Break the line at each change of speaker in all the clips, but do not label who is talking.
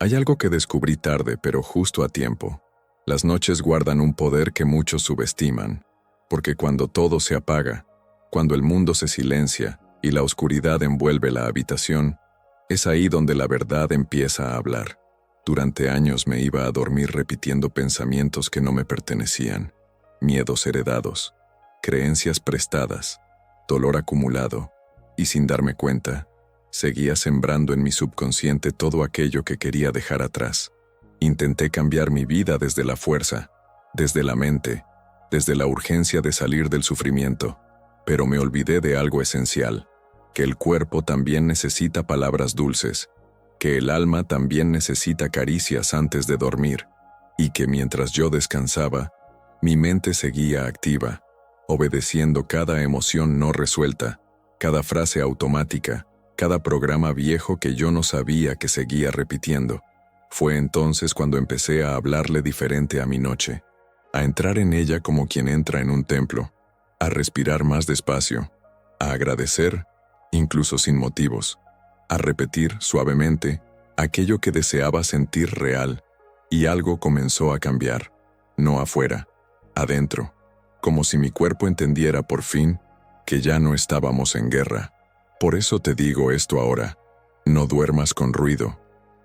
Hay algo que descubrí tarde, pero justo a tiempo. Las noches guardan un poder que muchos subestiman, porque cuando todo se apaga, cuando el mundo se silencia y la oscuridad envuelve la habitación, es ahí donde la verdad empieza a hablar. Durante años me iba a dormir repitiendo pensamientos que no me pertenecían, miedos heredados, creencias prestadas, dolor acumulado, y sin darme cuenta, seguía sembrando en mi subconsciente todo aquello que quería dejar atrás. Intenté cambiar mi vida desde la fuerza, desde la mente, desde la urgencia de salir del sufrimiento, pero me olvidé de algo esencial, que el cuerpo también necesita palabras dulces, que el alma también necesita caricias antes de dormir, y que mientras yo descansaba, mi mente seguía activa, obedeciendo cada emoción no resuelta, cada frase automática, cada programa viejo que yo no sabía que seguía repitiendo. Fue entonces cuando empecé a hablarle diferente a mi noche, a entrar en ella como quien entra en un templo, a respirar más despacio, a agradecer, incluso sin motivos, a repetir suavemente aquello que deseaba sentir real, y algo comenzó a cambiar, no afuera, adentro, como si mi cuerpo entendiera por fin que ya no estábamos en guerra. Por eso te digo esto ahora: no duermas con ruido,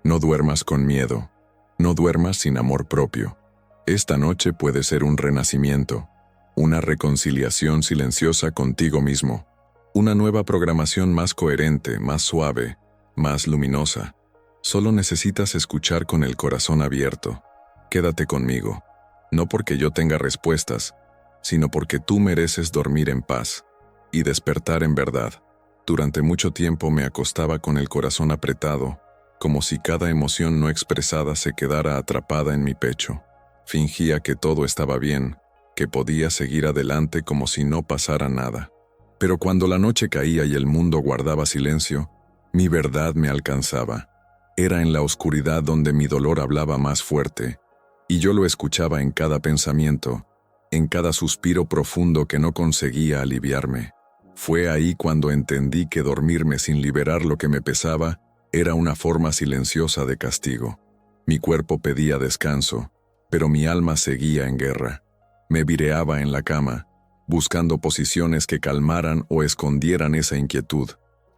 no duermas con miedo, no duermas sin amor propio. Esta noche puede ser un renacimiento, una reconciliación silenciosa contigo mismo, una nueva programación más coherente, más suave, más luminosa. Solo necesitas escuchar con el corazón abierto. Quédate conmigo, no porque yo tenga respuestas, sino porque tú mereces dormir en paz y despertar en verdad. Durante mucho tiempo me acostaba con el corazón apretado, como si cada emoción no expresada se quedara atrapada en mi pecho. Fingía que todo estaba bien, que podía seguir adelante como si no pasara nada. Pero cuando la noche caía y el mundo guardaba silencio, mi verdad me alcanzaba. Era en la oscuridad donde mi dolor hablaba más fuerte, y yo lo escuchaba en cada pensamiento, en cada suspiro profundo que no conseguía aliviarme. Fue ahí cuando entendí que dormirme sin liberar lo que me pesaba era una forma silenciosa de castigo. Mi cuerpo pedía descanso, pero mi alma seguía en guerra. Me vireaba en la cama, buscando posiciones que calmaran o escondieran esa inquietud,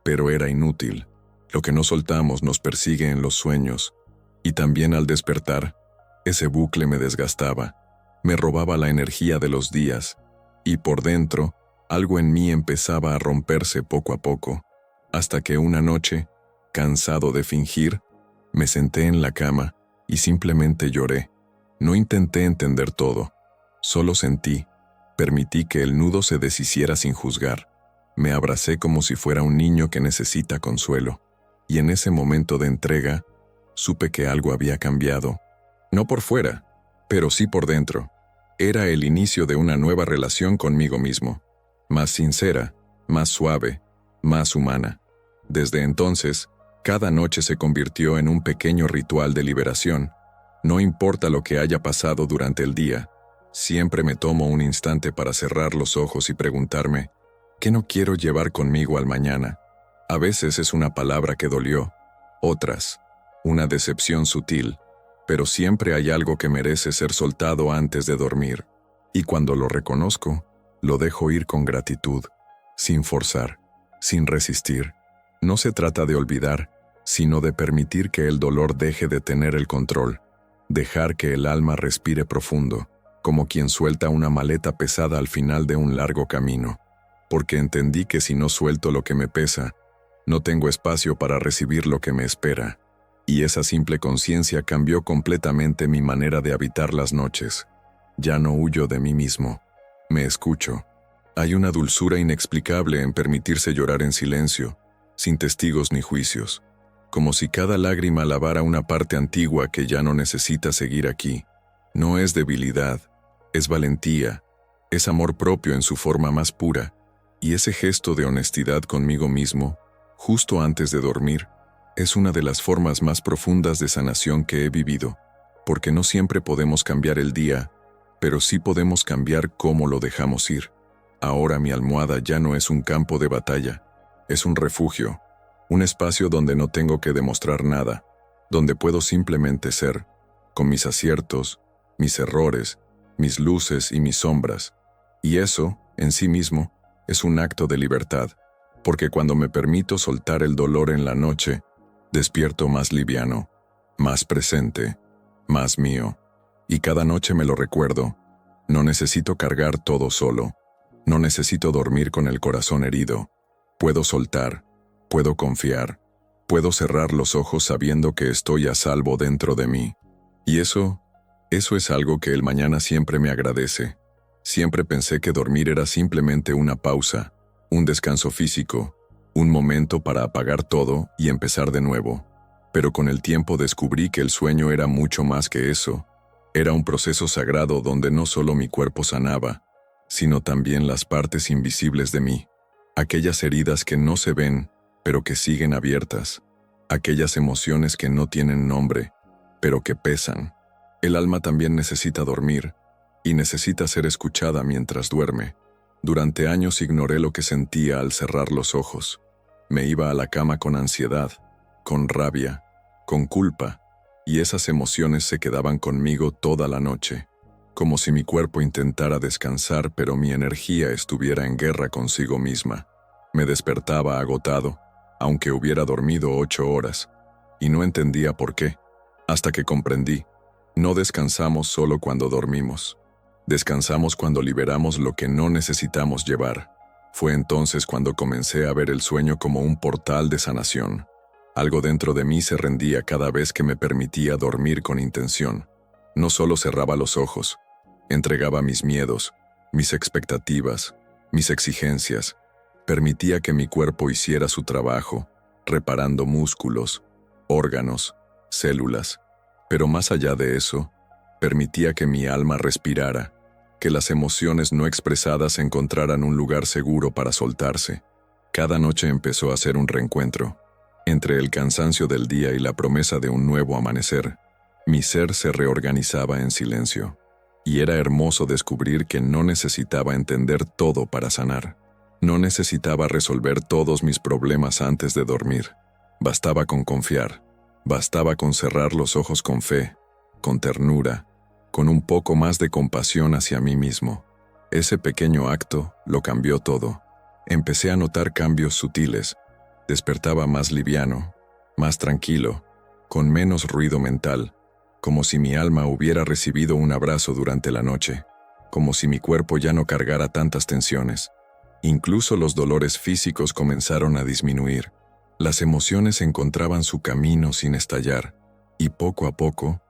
pero era inútil. Lo que no soltamos nos persigue en los sueños, y también al despertar, ese bucle me desgastaba, me robaba la energía de los días, y por dentro, algo en mí empezaba a romperse poco a poco, hasta que una noche, cansado de fingir, me senté en la cama y simplemente lloré. No intenté entender todo, solo sentí, permití que el nudo se deshiciera sin juzgar. Me abracé como si fuera un niño que necesita consuelo, y en ese momento de entrega, supe que algo había cambiado, no por fuera, pero sí por dentro. Era el inicio de una nueva relación conmigo mismo, más sincera, más suave, más humana. Desde entonces, cada noche se convirtió en un pequeño ritual de liberación. No importa lo que haya pasado durante el día, siempre me tomo un instante para cerrar los ojos y preguntarme, ¿qué no quiero llevar conmigo al mañana? A veces es una palabra que dolió, otras, una decepción sutil, pero siempre hay algo que merece ser soltado antes de dormir. Y cuando lo reconozco, lo dejo ir con gratitud, sin forzar, sin resistir. No se trata de olvidar, sino de permitir que el dolor deje de tener el control, dejar que el alma respire profundo, como quien suelta una maleta pesada al final de un largo camino. Porque entendí que si no suelto lo que me pesa, no tengo espacio para recibir lo que me espera. Y esa simple conciencia cambió completamente mi manera de habitar las noches. Ya no huyo de mí mismo. Me escucho. Hay una dulzura inexplicable en permitirse llorar en silencio, sin testigos ni juicios, como si cada lágrima lavara una parte antigua que ya no necesita seguir aquí. No es debilidad, es valentía, es amor propio en su forma más pura, y ese gesto de honestidad conmigo mismo, justo antes de dormir, es una de las formas más profundas de sanación que he vivido, porque no siempre podemos cambiar el día, pero sí podemos cambiar cómo lo dejamos ir. Ahora mi almohada ya no es un campo de batalla, es un refugio, un espacio donde no tengo que demostrar nada, donde puedo simplemente ser, con mis aciertos, mis errores, mis luces y mis sombras. Y eso, en sí mismo, es un acto de libertad, porque cuando me permito soltar el dolor en la noche, despierto más liviano, más presente, más mío. Y cada noche me lo recuerdo, no necesito cargar todo solo, no necesito dormir con el corazón herido. Puedo soltar, puedo confiar, puedo cerrar los ojos sabiendo que estoy a salvo dentro de mí. Y eso es algo que el mañana siempre me agradece. Siempre pensé que dormir era simplemente una pausa, un descanso físico, un momento para apagar todo y empezar de nuevo. Pero con el tiempo descubrí que el sueño era mucho más que eso. Era un proceso sagrado donde no solo mi cuerpo sanaba, sino también las partes invisibles de mí. Aquellas heridas que no se ven, pero que siguen abiertas. Aquellas emociones que no tienen nombre, pero que pesan. El alma también necesita dormir, y necesita ser escuchada mientras duerme. Durante años ignoré lo que sentía al cerrar los ojos. Me iba a la cama con ansiedad, con rabia, con culpa, y esas emociones se quedaban conmigo toda la noche, como si mi cuerpo intentara descansar pero mi energía estuviera en guerra consigo misma. Me despertaba agotado, aunque hubiera dormido 8 horas, y no entendía por qué, hasta que comprendí. No descansamos solo cuando dormimos. Descansamos cuando liberamos lo que no necesitamos llevar. Fue entonces cuando comencé a ver el sueño como un portal de sanación. Algo dentro de mí se rendía cada vez que me permitía dormir con intención. No solo cerraba los ojos, entregaba mis miedos, mis expectativas, mis exigencias. Permitía que mi cuerpo hiciera su trabajo, reparando músculos, órganos, células. Pero más allá de eso, permitía que mi alma respirara, que las emociones no expresadas encontraran un lugar seguro para soltarse. Cada noche empezó a ser un reencuentro. Entre el cansancio del día y la promesa de un nuevo amanecer, mi ser se reorganizaba en silencio. Y era hermoso descubrir que no necesitaba entender todo para sanar. No necesitaba resolver todos mis problemas antes de dormir. Bastaba con confiar. Bastaba con cerrar los ojos con fe, con ternura, con un poco más de compasión hacia mí mismo. Ese pequeño acto lo cambió todo. Empecé a notar cambios sutiles. Despertaba más liviano, más tranquilo, con menos ruido mental, como si mi alma hubiera recibido un abrazo durante la noche, como si mi cuerpo ya no cargara tantas tensiones. Incluso los dolores físicos comenzaron a disminuir. Las emociones encontraban su camino sin estallar, y poco a poco,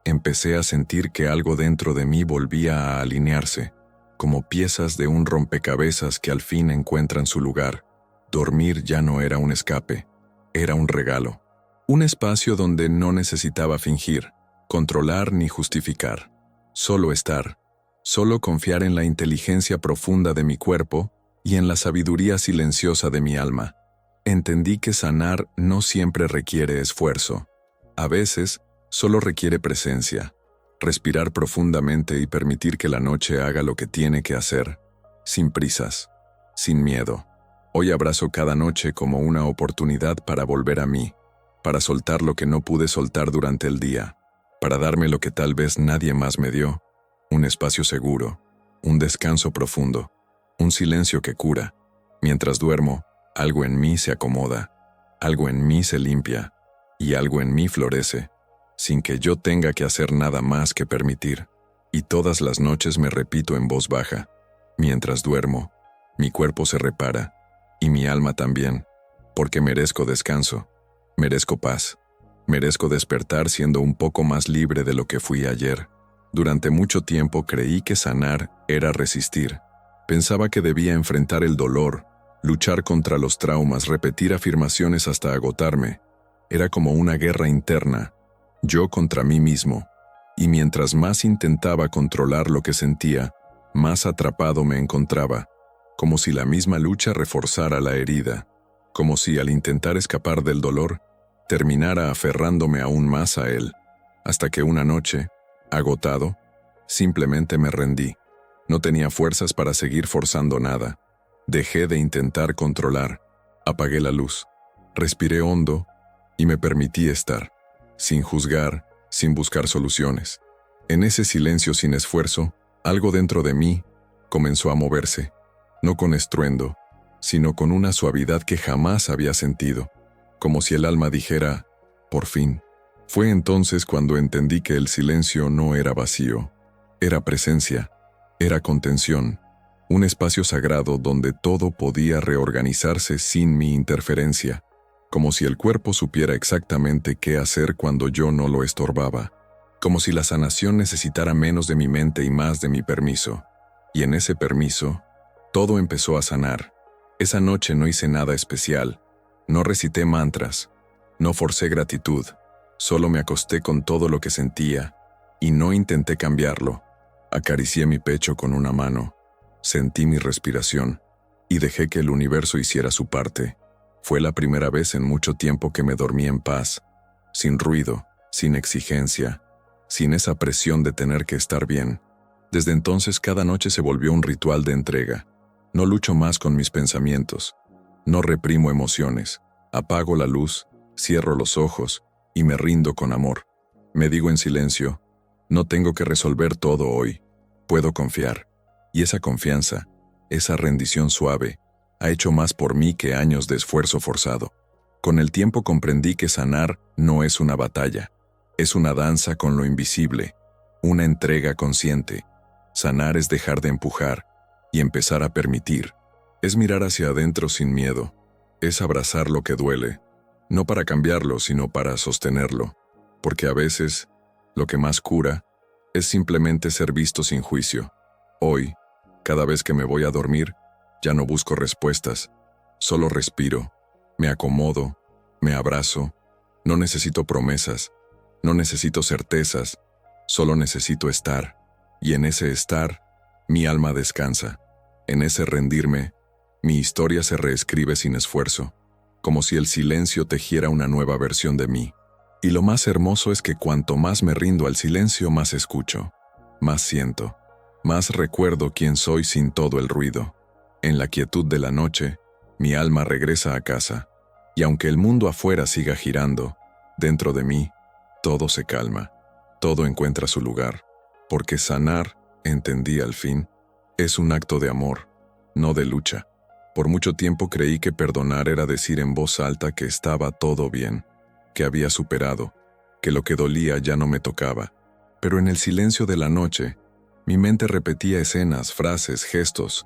empecé a sentir que algo dentro de mí volvía a alinearse, como piezas de un rompecabezas que al fin encuentran su lugar. Dormir ya no era un escape, era un regalo. Un espacio donde no necesitaba fingir, controlar ni justificar. Solo estar, solo confiar en la inteligencia profunda de mi cuerpo y en la sabiduría silenciosa de mi alma. Entendí que sanar no siempre requiere esfuerzo. A veces, solo requiere presencia, respirar profundamente y permitir que la noche haga lo que tiene que hacer, sin prisas, sin miedo. Hoy abrazo cada noche como una oportunidad para volver a mí, para soltar lo que no pude soltar durante el día, para darme lo que tal vez nadie más me dio, un espacio seguro, un descanso profundo, un silencio que cura. Mientras duermo, algo en mí se acomoda, algo en mí se limpia, y algo en mí florece, sin que yo tenga que hacer nada más que permitir. Y todas las noches me repito en voz baja, mientras duermo, mi cuerpo se repara, y mi alma también, porque merezco descanso, merezco paz, merezco despertar siendo un poco más libre de lo que fui ayer. Durante mucho tiempo creí que sanar era resistir. Pensaba que debía enfrentar el dolor, luchar contra los traumas, repetir afirmaciones hasta agotarme. Era como una guerra interna, yo contra mí mismo. Y mientras más intentaba controlar lo que sentía, más atrapado me encontraba, como si la misma lucha reforzara la herida, como si al intentar escapar del dolor, terminara aferrándome aún más a él, hasta que una noche, agotado, simplemente me rendí. No tenía fuerzas para seguir forzando nada. Dejé de intentar controlar, apagué la luz, respiré hondo y me permití estar. sin juzgar, sin buscar soluciones. En ese silencio sin esfuerzo, algo dentro de mí comenzó a moverse, no con estruendo, sino con una suavidad que jamás había sentido, como si el alma dijera, por fin. Fue entonces cuando entendí que el silencio no era vacío, era presencia, era contención, un espacio sagrado donde todo podía reorganizarse sin mi interferencia, como si el cuerpo supiera exactamente qué hacer cuando yo no lo estorbaba, como si la sanación necesitara menos de mi mente y más de mi permiso. Y en ese permiso, todo empezó a sanar. Esa noche no hice nada especial, no recité mantras, no forcé gratitud, solo me acosté con todo lo que sentía y no intenté cambiarlo. Acaricié mi pecho con una mano, sentí mi respiración y dejé que el universo hiciera su parte. Fue la primera vez en mucho tiempo que me dormí en paz, sin ruido, sin exigencia, sin esa presión de tener que estar bien. Desde entonces cada noche se volvió un ritual de entrega. No lucho más con mis pensamientos, no reprimo emociones, apago la luz, cierro los ojos y me rindo con amor. Me digo en silencio, no tengo que resolver todo hoy, puedo confiar. Y esa confianza, esa rendición suave, ha hecho más por mí que años de esfuerzo forzado. Con el tiempo comprendí que sanar no es una batalla, es una danza con lo invisible, una entrega consciente. Sanar es dejar de empujar y empezar a permitir. Es mirar hacia adentro sin miedo, es abrazar lo que duele, no para cambiarlo, sino para sostenerlo, porque a veces, lo que más cura, es simplemente ser visto sin juicio. Hoy, cada vez que me voy a dormir, ya no busco respuestas, solo respiro, me acomodo, me abrazo, no necesito promesas, no necesito certezas, solo necesito estar, y en ese estar, mi alma descansa, en ese rendirme, mi historia se reescribe sin esfuerzo, como si el silencio tejiera una nueva versión de mí. Y lo más hermoso es que cuanto más me rindo al silencio, más escucho, más siento, más recuerdo quién soy sin todo el ruido. En la quietud de la noche, mi alma regresa a casa, y aunque el mundo afuera siga girando, dentro de mí, todo se calma, todo encuentra su lugar, porque sanar, entendí al fin, es un acto de amor, no de lucha. Por mucho tiempo creí que perdonar era decir en voz alta que estaba todo bien, que había superado, que lo que dolía ya no me tocaba. Pero en el silencio de la noche, mi mente repetía escenas, frases, gestos,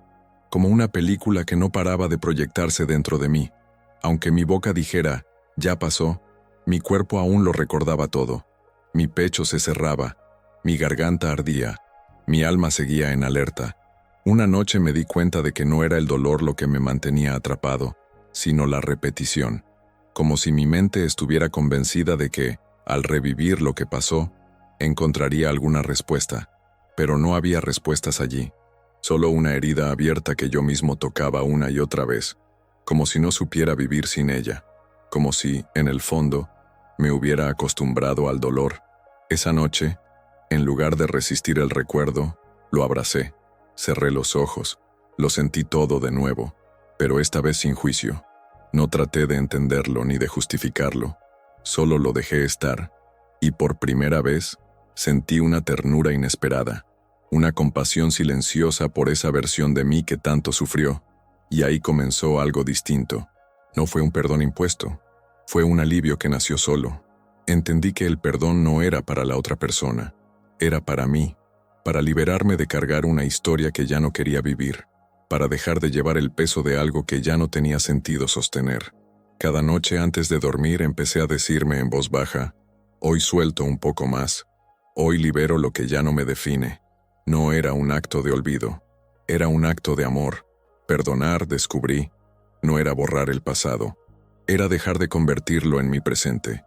como una película que no paraba de proyectarse dentro de mí. Aunque mi boca dijera, ya pasó, mi cuerpo aún lo recordaba todo. Mi pecho se cerraba, mi garganta ardía, mi alma seguía en alerta. Una noche me di cuenta de que no era el dolor lo que me mantenía atrapado, sino la repetición, como si mi mente estuviera convencida de que, al revivir lo que pasó, encontraría alguna respuesta, pero no había respuestas allí, solo una herida abierta que yo mismo tocaba una y otra vez, como si no supiera vivir sin ella, como si, en el fondo, me hubiera acostumbrado al dolor. Esa noche, en lugar de resistir el recuerdo, lo abracé, cerré los ojos, lo sentí todo de nuevo, pero esta vez sin juicio. No traté de entenderlo ni de justificarlo, solo lo dejé estar, y por primera vez sentí una ternura inesperada, una compasión silenciosa por esa versión de mí que tanto sufrió, y ahí comenzó algo distinto. No fue un perdón impuesto, fue un alivio que nació solo. Entendí que el perdón no era para la otra persona, era para mí, para liberarme de cargar una historia que ya no quería vivir, para dejar de llevar el peso de algo que ya no tenía sentido sostener. Cada noche antes de dormir empecé a decirme en voz baja, hoy suelto un poco más, hoy libero lo que ya no me define. No era un acto de olvido, era un acto de amor. Perdonar, descubrí, no era borrar el pasado, era dejar de convertirlo en mi presente.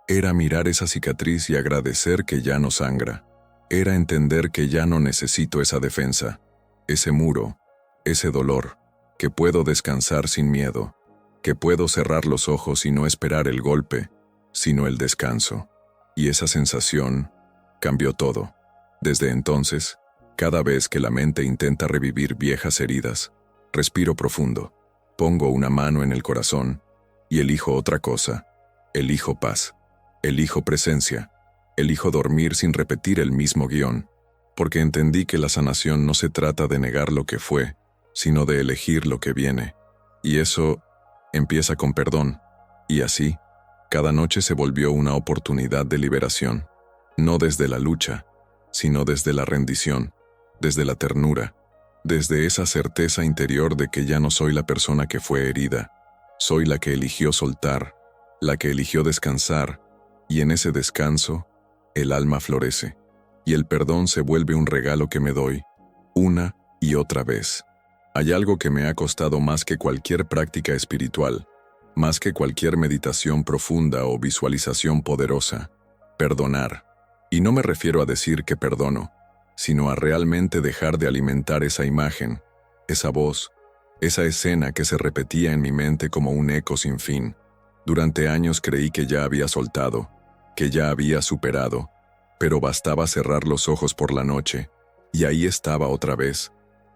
Era mirar esa cicatriz y agradecer que ya no sangra. Era entender que ya no necesito esa defensa, ese muro, ese dolor, que puedo descansar sin miedo, que puedo cerrar los ojos y no esperar el golpe, sino el descanso. Y esa sensación cambió todo. Desde entonces, cada vez que la mente intenta revivir viejas heridas, respiro profundo, pongo una mano en el corazón y elijo otra cosa, elijo paz. Elijo presencia. Elijo dormir sin repetir el mismo guión, porque entendí que la sanación no se trata de negar lo que fue, sino de elegir lo que viene. Y eso empieza con perdón. Y así, cada noche se volvió una oportunidad de liberación, no desde la lucha, sino desde la rendición, desde la ternura, desde esa certeza interior de que ya no soy la persona que fue herida, soy la que eligió soltar, la que eligió descansar, y en ese descanso, el alma florece, y el perdón se vuelve un regalo que me doy, una y otra vez. Hay algo que me ha costado más que cualquier práctica espiritual, más que cualquier meditación profunda o visualización poderosa: perdonar. Y no me refiero a decir que perdono, sino a realmente dejar de alimentar esa imagen, esa voz, esa escena que se repetía en mi mente como un eco sin fin. Durante años creí que ya había soltado, que ya había superado, pero bastaba cerrar los ojos por la noche, y ahí estaba otra vez,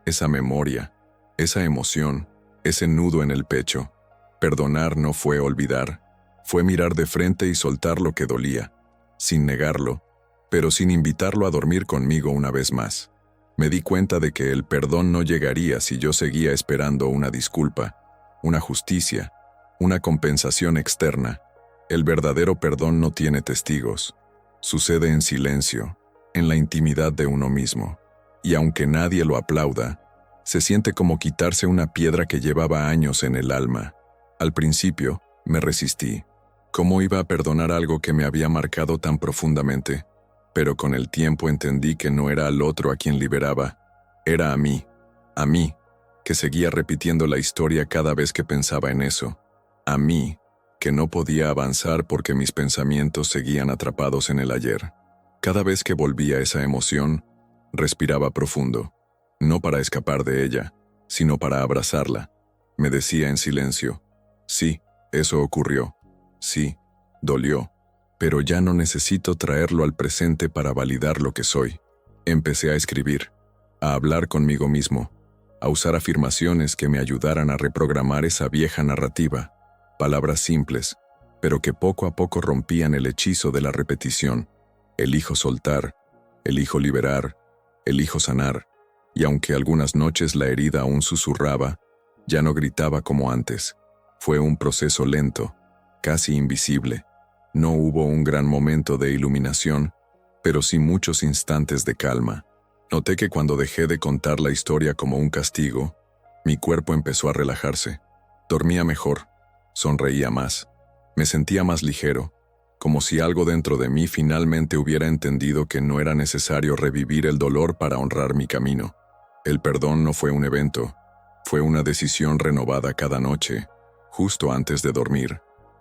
esa memoria, esa emoción, ese nudo en el pecho. Perdonar no fue olvidar, fue mirar de frente y soltar lo que dolía, sin negarlo, pero sin invitarlo a dormir conmigo una vez más. Me di cuenta de que el perdón no llegaría si yo seguía esperando una disculpa, una justicia, una compensación externa. El verdadero perdón no tiene testigos. Sucede en silencio, en la intimidad de uno mismo. Y aunque nadie lo aplauda, se siente como quitarse una piedra que llevaba años en el alma. Al principio, me resistí. ¿Cómo iba a perdonar algo que me había marcado tan profundamente? Pero con el tiempo entendí que no era al otro a quien liberaba, era a mí, que seguía repitiendo la historia cada vez que pensaba en eso, a mí, que no podía avanzar porque mis pensamientos seguían atrapados en el ayer. Cada vez que volvía esa emoción, respiraba profundo, no para escapar de ella, sino para abrazarla. Me decía en silencio: sí, eso ocurrió, sí, dolió, pero ya no necesito traerlo al presente para validar lo que soy. Empecé a escribir, a hablar conmigo mismo, a usar afirmaciones que me ayudaran a reprogramar esa vieja narrativa, palabras simples, pero que poco a poco rompían el hechizo de la repetición. Elijo soltar, elijo liberar, elijo sanar, y aunque algunas noches la herida aún susurraba, ya no gritaba como antes. Fue un proceso lento, casi invisible. No hubo un gran momento de iluminación, pero sí muchos instantes de calma. Noté que cuando dejé de contar la historia como un castigo, mi cuerpo empezó a relajarse. Dormía mejor, sonreía más, me sentía más ligero, como si algo dentro de mí finalmente hubiera entendido que no era necesario revivir el dolor para honrar mi camino. El perdón no fue un evento, fue una decisión renovada cada noche, justo antes de dormir.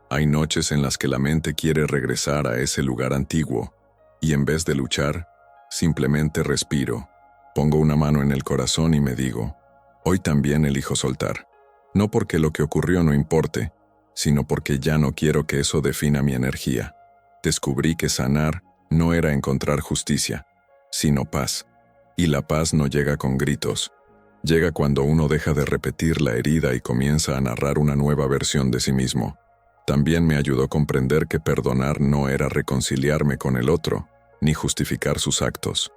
Hay noches en las que la mente quiere regresar a ese lugar antiguo, y en vez de luchar, simplemente respiro, pongo una mano en el corazón y me digo: hoy también elijo soltar. No porque lo que ocurrió no importe, sino porque ya no quiero que eso defina mi energía. Descubrí que sanar no era encontrar justicia, sino paz. Y la paz no llega con gritos. Llega cuando uno deja de repetir la herida y comienza a narrar una nueva versión de sí mismo. También me ayudó a comprender que perdonar no era reconciliarme con el otro, ni justificar sus actos.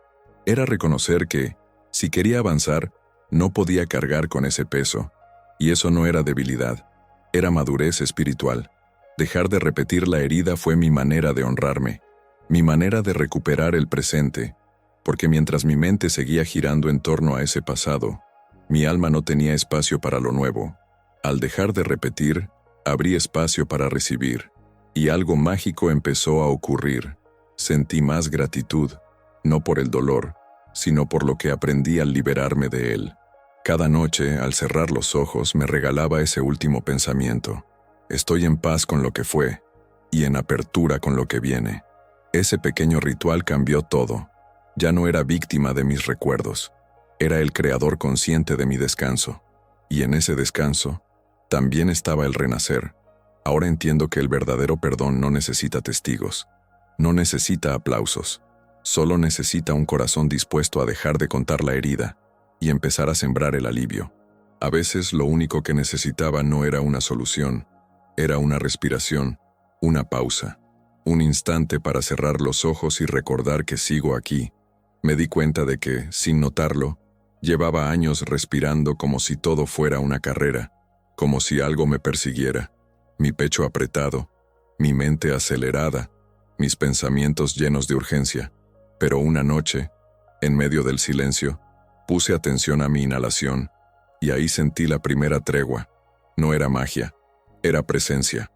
Era reconocer que, si quería avanzar, no podía cargar con ese peso. Y eso no era debilidad, era madurez espiritual. Dejar de repetir la herida fue mi manera de honrarme, mi manera de recuperar el presente, porque mientras mi mente seguía girando en torno a ese pasado, mi alma no tenía espacio para lo nuevo. Al dejar de repetir, abrí espacio para recibir, y algo mágico empezó a ocurrir. Sentí más gratitud, no por el dolor, sino por lo que aprendí al liberarme de él. Cada noche, al cerrar los ojos, me regalaba ese último pensamiento: estoy en paz con lo que fue, y en apertura con lo que viene. Ese pequeño ritual cambió todo. Ya no era víctima de mis recuerdos, era el creador consciente de mi descanso. Y en ese descanso, también estaba el renacer. Ahora entiendo que el verdadero perdón no necesita testigos, no necesita aplausos, solo necesita un corazón dispuesto a dejar de contar la herida y empezar a sembrar el alivio. A veces lo único que necesitaba no era una solución, era una respiración, una pausa, Un instante para cerrar los ojos y recordar que sigo aquí. Me di cuenta de que, sin notarlo, llevaba años respirando como si todo fuera una carrera, como si algo me persiguiera, mi pecho apretado, mi mente acelerada, mis pensamientos llenos de urgencia. Pero una noche, en medio del silencio, puse atención a mi inhalación, y ahí sentí la primera tregua. No era magia, era presencia.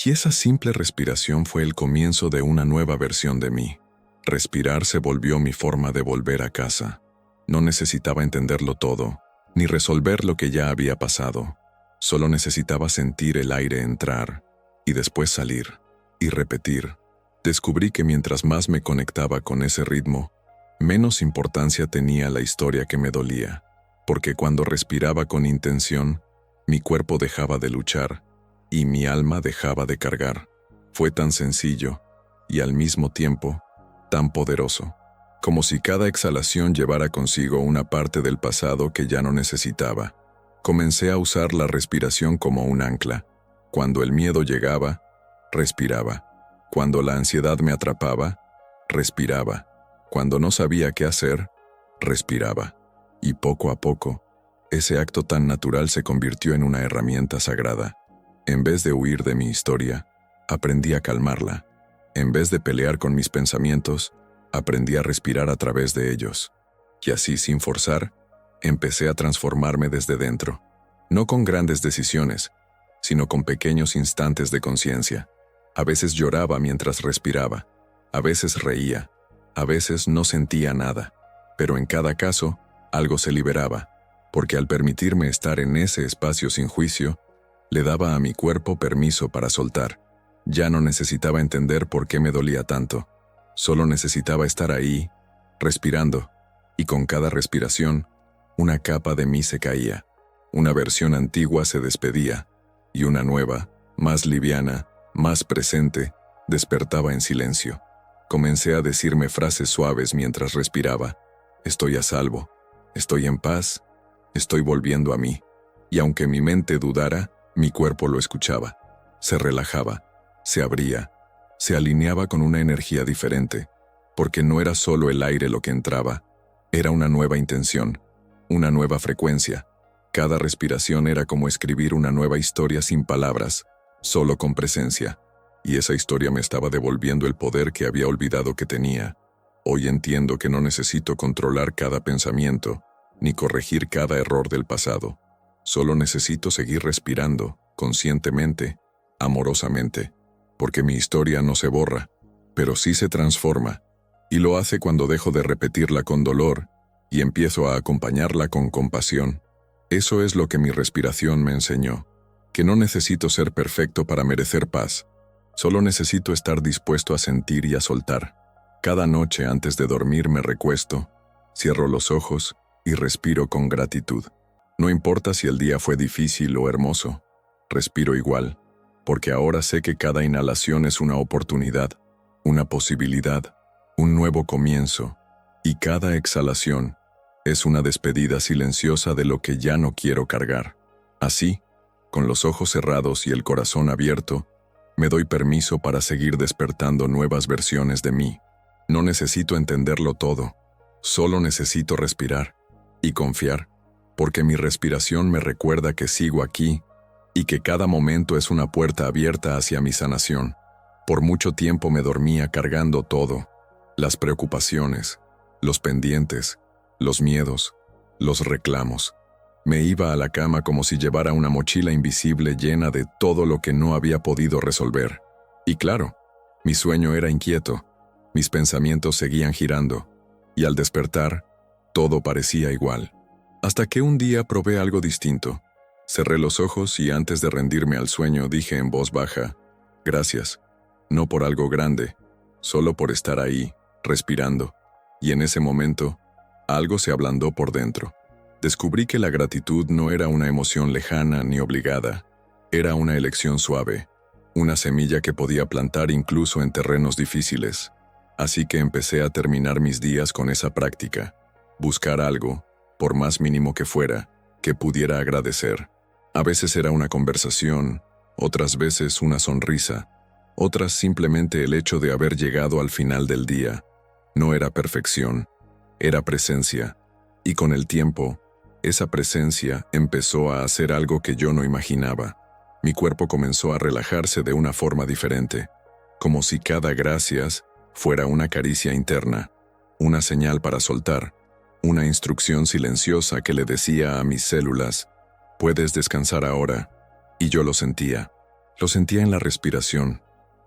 Y esa simple respiración fue el comienzo de una nueva versión de mí. Respirar se volvió mi forma de volver a casa. No necesitaba entenderlo todo, ni resolver lo que ya había pasado. Solo necesitaba sentir el aire entrar, y después salir, y repetir. Descubrí que mientras más me conectaba con ese ritmo, menos importancia tenía la historia que me dolía, porque cuando respiraba con intención, mi cuerpo dejaba de luchar, y mi alma dejaba de cargar. Fue tan sencillo, y al mismo tiempo, tan poderoso, como si cada exhalación llevara consigo una parte del pasado que ya no necesitaba. Comencé a usar la respiración como un ancla. Cuando el miedo llegaba, respiraba. Cuando la ansiedad me atrapaba, respiraba. Cuando no sabía qué hacer, respiraba. Y poco a poco, ese acto tan natural se convirtió en una herramienta sagrada. En vez de huir de mi historia, aprendí a calmarla. En vez de pelear con mis pensamientos, aprendí a respirar a través de ellos. Y así, sin forzar, empecé a transformarme desde dentro. No con grandes decisiones, sino con pequeños instantes de conciencia. A veces lloraba mientras respiraba, a veces reía, a veces no sentía nada, pero en cada caso, algo se liberaba, porque al permitirme estar en ese espacio sin juicio, le daba a mi cuerpo permiso para soltar. Ya no necesitaba entender por qué me dolía tanto, solo necesitaba estar ahí, respirando, y con cada respiración, una capa de mí se caía, una versión antigua se despedía, y una nueva, más liviana, más presente, despertaba en silencio. Comencé a decirme frases suaves mientras respiraba. Estoy a salvo, estoy en paz, estoy volviendo a mí. Y aunque mi mente dudara, mi cuerpo lo escuchaba. Se relajaba, se abría, se alineaba con una energía diferente, porque no era solo el aire lo que entraba, era una nueva intención, una nueva frecuencia. Cada respiración era como escribir una nueva historia sin palabras, solo con presencia, y esa historia me estaba devolviendo el poder que había olvidado que tenía. Hoy entiendo que no necesito controlar cada pensamiento, ni corregir cada error del pasado. Solo necesito seguir respirando, conscientemente, amorosamente, porque mi historia no se borra, pero sí se transforma, y lo hace cuando dejo de repetirla con dolor y empiezo a acompañarla con compasión. Eso es lo que mi respiración me enseñó, que no necesito ser perfecto para merecer paz, solo necesito estar dispuesto a sentir y a soltar. Cada noche antes de dormir me recuesto, cierro los ojos y respiro con gratitud. No importa si el día fue difícil o hermoso, respiro igual, porque ahora sé que cada inhalación es una oportunidad, una posibilidad, un nuevo comienzo, y cada exhalación es una despedida silenciosa de lo que ya no quiero cargar. Así, con los ojos cerrados y el corazón abierto, me doy permiso para seguir despertando nuevas versiones de mí. No necesito entenderlo todo, solo necesito respirar y confiar, porque mi respiración me recuerda que sigo aquí y que cada momento es una puerta abierta hacia mi sanación. Por mucho tiempo me dormía cargando todo, las preocupaciones, los pendientes, los miedos, los reclamos. Me iba a la cama como si llevara una mochila invisible llena de todo lo que no había podido resolver. Y claro, mi sueño era inquieto, mis pensamientos seguían girando, y al despertar, todo parecía igual. Hasta que un día probé algo distinto. Cerré los ojos y antes de rendirme al sueño dije en voz baja, gracias, no por algo grande, solo por estar ahí, respirando. Y en ese momento, algo se ablandó por dentro. Descubrí que la gratitud no era una emoción lejana ni obligada, era una elección suave, una semilla que podía plantar incluso en terrenos difíciles. Así que empecé a terminar mis días con esa práctica, buscar algo, por más mínimo que fuera, que pudiera agradecer. A veces era una conversación, otras veces una sonrisa, otras simplemente el hecho de haber llegado al final del día. No era perfección, era presencia, y con el tiempo, esa presencia empezó a hacer algo que yo no imaginaba. Mi cuerpo comenzó a relajarse de una forma diferente, como si cada gracias fuera una caricia interna, una señal para soltar, una instrucción silenciosa que le decía a mis células, puedes descansar ahora, y yo lo sentía en la respiración,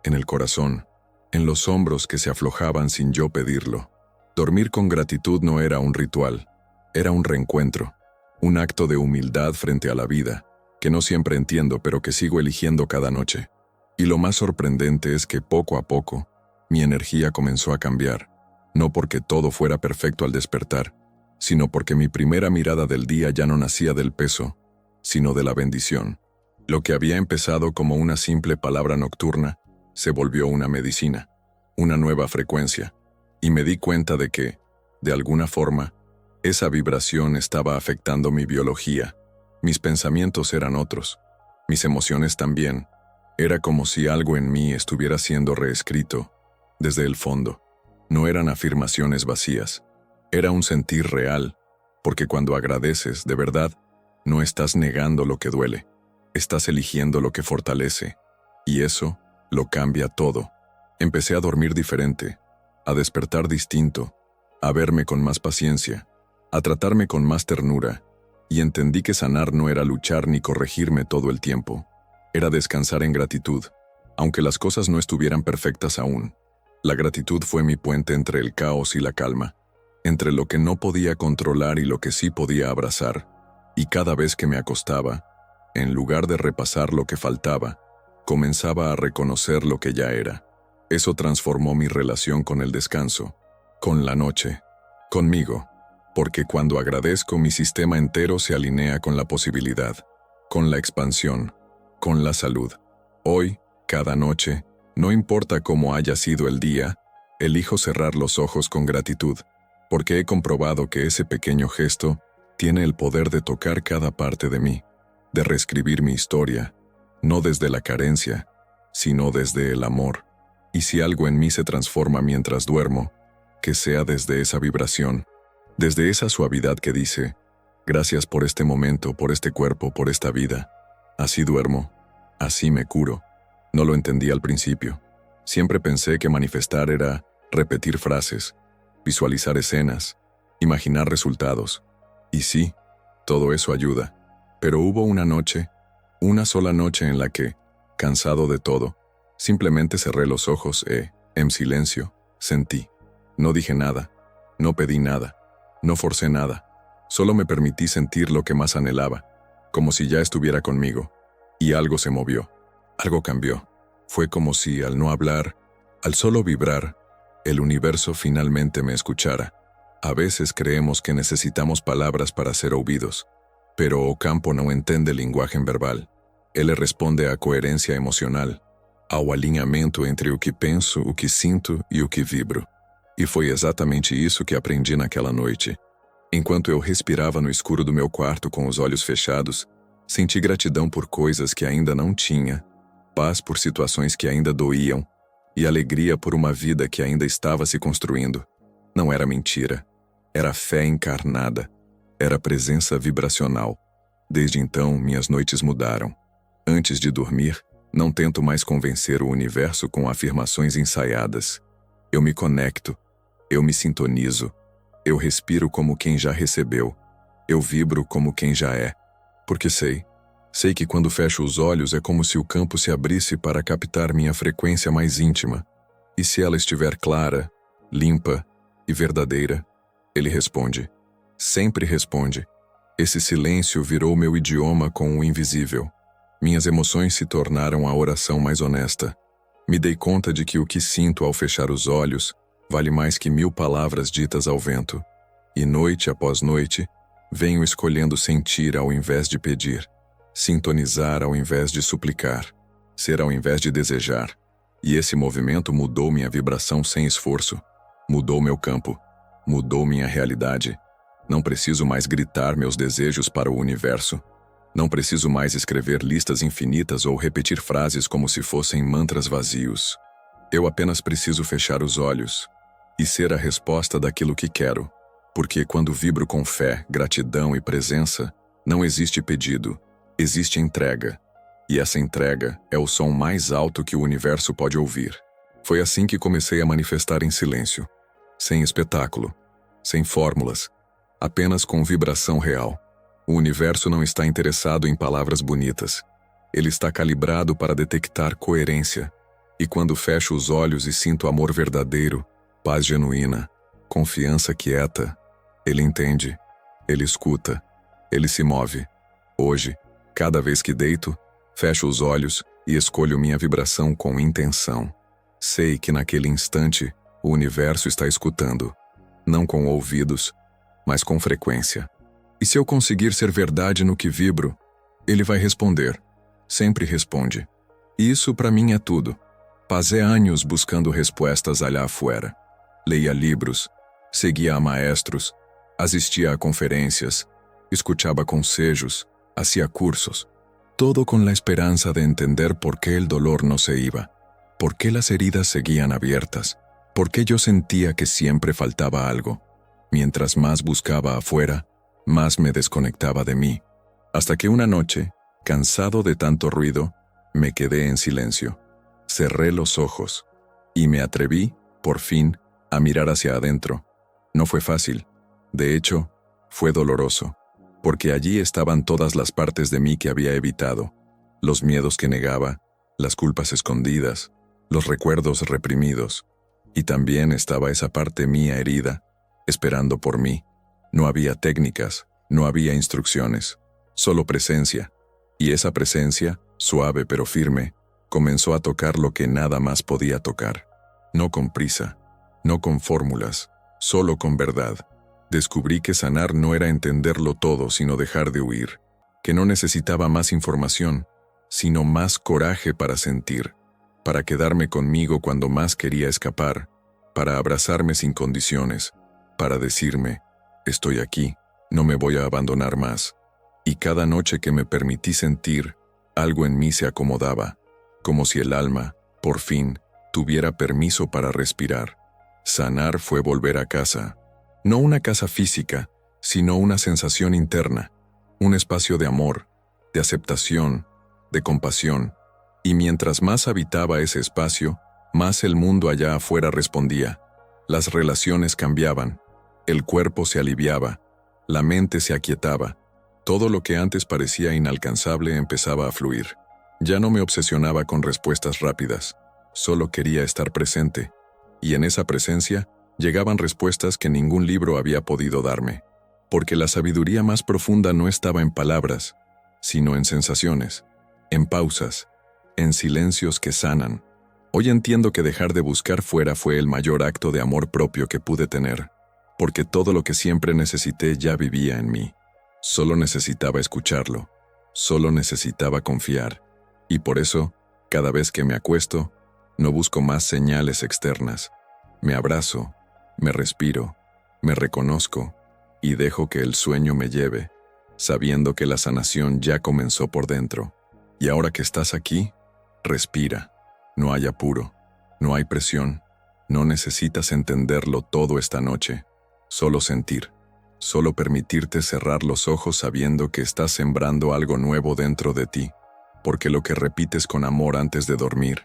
en el corazón, en los hombros que se aflojaban sin yo pedirlo. Dormir con gratitud no era un ritual, era un reencuentro, un acto de humildad frente a la vida, que no siempre entiendo pero que sigo eligiendo cada noche. Y lo más sorprendente es que poco a poco, mi energía comenzó a cambiar, no porque todo fuera perfecto al despertar, sino porque mi primera mirada del día ya no nacía del peso, sino de la bendición. Lo que había empezado como una simple palabra nocturna, se volvió una medicina, una nueva frecuencia, y me di cuenta de que, de alguna forma, esa vibración estaba afectando mi biología. Mis pensamientos eran otros, mis emociones también. Era como si algo en mí estuviera siendo reescrito, desde el fondo. No eran afirmaciones vacías, era un sentir real, porque cuando agradeces, de verdad, no estás negando lo que duele, estás eligiendo lo que fortalece, y eso lo cambia todo. Empecé a dormir diferente, a despertar distinto, a verme con más paciencia, a tratarme con más ternura, y entendí que sanar no era luchar ni corregirme todo el tiempo, era descansar en gratitud, aunque las cosas no estuvieran perfectas aún. La gratitud fue mi puente entre el caos y la calma, entre lo que no podía controlar y lo que sí podía abrazar, y cada vez que me acostaba, en lugar de repasar lo que faltaba, comenzaba a reconocer lo que ya era. Eso transformó mi relación con el descanso, con la noche, conmigo, porque cuando agradezco mi sistema entero se alinea con la posibilidad, con la expansión, con la salud. Hoy, cada noche, no importa cómo haya sido el día, elijo cerrar los ojos con gratitud, porque he comprobado que ese pequeño gesto tiene el poder de tocar cada parte de mí, de reescribir mi historia, no desde la carencia, sino desde el amor. Y si algo en mí se transforma mientras duermo, que sea desde esa vibración, desde esa suavidad que dice, gracias por este momento, por este cuerpo, por esta vida. Así duermo, así me curo. No lo entendí al principio. Siempre pensé que manifestar era repetir frases, visualizar escenas, imaginar resultados. Y sí, todo eso ayuda. Pero hubo una noche, una sola noche en la que, cansado de todo, simplemente cerré los ojos e, en silencio, sentí. No dije nada, no pedí nada, no forcé nada. Solo me permití sentir lo que más anhelaba, como si ya estuviera conmigo. Y algo se movió, algo cambió. Fue como si, al no hablar, al solo vibrar, el universo finalmente me escuchara. A veces creemos que necesitamos palabras para ser oídos, pero Ocampo não entende linguagem verbal. Ele responde à coerência emocional, ao alinhamento entre o que penso, o que sinto e o que vibro. E foi exatamente isso que aprendi naquela noite. Enquanto eu respirava no escuro do meu quarto com os olhos fechados, senti gratidão por coisas que ainda não tinha, paz por situações que ainda doíam e alegria por uma vida que ainda estava se construindo. Não era mentira, era fé encarnada, era presença vibracional. Desde então, minhas noites mudaram. Antes de dormir, não tento mais convencer o universo com afirmações ensaiadas. Eu me conecto, eu me sintonizo, eu respiro como quem já recebeu, eu vibro como quem já é, porque sei que quando fecho os olhos é como se o campo se abrisse para captar minha frequência mais íntima, e se ela estiver clara, limpa e verdadeira, ele responde. Sempre responde. Esse silêncio virou meu idioma com o invisível. Minhas emoções se tornaram a oração mais honesta. Me dei conta de que o que sinto ao fechar os olhos vale mais que 1000 palavras ditas ao vento. E noite após noite, venho escolhendo sentir ao invés de pedir, sintonizar ao invés de suplicar, ser ao invés de desejar. E esse movimento mudou minha vibração sem esforço, mudou meu campo, mudou minha realidade. Não preciso mais gritar meus desejos para o universo. Não preciso mais escrever listas infinitas ou repetir frases como se fossem mantras vazios. Eu apenas preciso fechar os olhos e ser a resposta daquilo que quero, porque quando vibro com fé, gratidão e presença, não existe pedido, existe entrega. E essa entrega é o som mais alto que o universo pode ouvir. Foi assim que comecei a manifestar em silêncio, sem espetáculo, sem fórmulas, apenas com vibração real. O universo não está interessado em palavras bonitas. Ele está calibrado para detectar coerência. E quando fecho os olhos e sinto amor verdadeiro, paz genuína, confiança quieta, ele entende, ele escuta, ele se move. Hoje, cada vez que deito, fecho os olhos e escolho minha vibração com intenção. Sei que naquele instante, o universo está escutando, não com ouvidos, mas com frequência. E se eu conseguir ser verdade no que vibro, ele vai responder. Sempre responde. E isso para mim é tudo. Passei anos buscando respostas allá afuera. Leia livros, seguia a maestros, assistia a conferências, escuchaba consejos, hacía cursos. Todo con la esperanza de entender por qué el dolor no se iba, por qué las heridas seguían abiertas, por qué yo sentía que siempre faltaba algo. Mientras más buscaba afuera, más me desconectaba de mí, hasta que una noche, cansado de tanto ruido, me quedé en silencio. Cerré los ojos y me atreví, por fin, a mirar hacia adentro. No fue fácil. De hecho, fue doloroso, porque allí estaban todas las partes de mí que había evitado, los miedos que negaba, las culpas escondidas, los recuerdos reprimidos, y también estaba esa parte mía herida, esperando por mí. No había técnicas, no había instrucciones, solo presencia, y esa presencia, suave pero firme, comenzó a tocar lo que nada más podía tocar. No con prisa, no con fórmulas, solo con verdad. Descubrí que sanar no era entenderlo todo, sino dejar de huir, que no necesitaba más información, sino más coraje para sentir, para quedarme conmigo cuando más quería escapar, para abrazarme sin condiciones, para decirme, estoy aquí, no me voy a abandonar más. Y cada noche que me permití sentir, algo en mí se acomodaba, como si el alma, por fin, tuviera permiso para respirar. Sanar fue volver a casa. No una casa física, sino una sensación interna, un espacio de amor, de aceptación, de compasión. Y mientras más habitaba ese espacio, más el mundo allá afuera respondía. Las relaciones cambiaban, el cuerpo se aliviaba, la mente se aquietaba. Todo lo que antes parecía inalcanzable empezaba a fluir. Ya no me obsesionaba con respuestas rápidas, solo quería estar presente. Y en esa presencia, llegaban respuestas que ningún libro había podido darme, porque la sabiduría más profunda no estaba en palabras, sino en sensaciones, en pausas, en silencios que sanan. Hoy entiendo que dejar de buscar fuera fue el mayor acto de amor propio que pude tener, porque todo lo que siempre necesité ya vivía en mí. Solo necesitaba escucharlo, solo necesitaba confiar, y por eso, cada vez que me acuesto, no busco más señales externas. Me abrazo, me respiro, me reconozco y dejo que el sueño me lleve, sabiendo que la sanación ya comenzó por dentro. Y ahora que estás aquí, respira. No hay apuro, no hay presión, no necesitas entenderlo todo esta noche. Solo sentir, solo permitirte cerrar los ojos sabiendo que estás sembrando algo nuevo dentro de ti, porque lo que repites con amor antes de dormir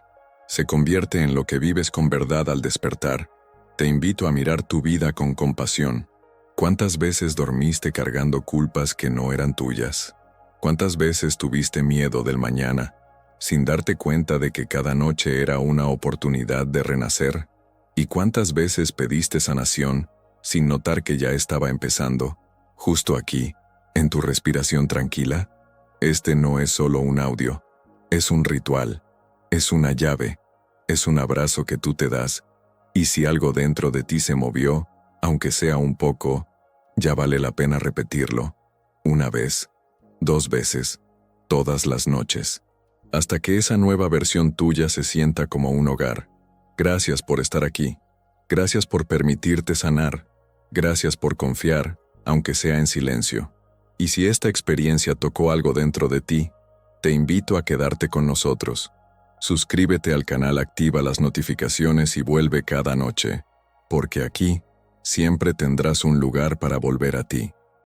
se convierte en lo que vives con verdad al despertar. Te invito a mirar tu vida con compasión. ¿Cuántas veces dormiste cargando culpas que no eran tuyas? ¿Cuántas veces tuviste miedo del mañana, sin darte cuenta de que cada noche era una oportunidad de renacer? ¿Y cuántas veces pediste sanación, sin notar que ya estaba empezando, justo aquí, en tu respiración tranquila? Este no es solo un audio, es un ritual, es una llave, es un abrazo que tú te das, y si algo dentro de ti se movió, aunque sea un poco, ya vale la pena repetirlo, una vez, 2 veces, todas las noches, hasta que esa nueva versión tuya se sienta como un hogar. Gracias por estar aquí, gracias por permitirte sanar, gracias por confiar, aunque sea en silencio. Y si esta experiencia tocó algo dentro de ti, te invito a quedarte con nosotros. Suscríbete al canal, activa las notificaciones y vuelve cada noche, porque aquí siempre tendrás un lugar para volver a ti.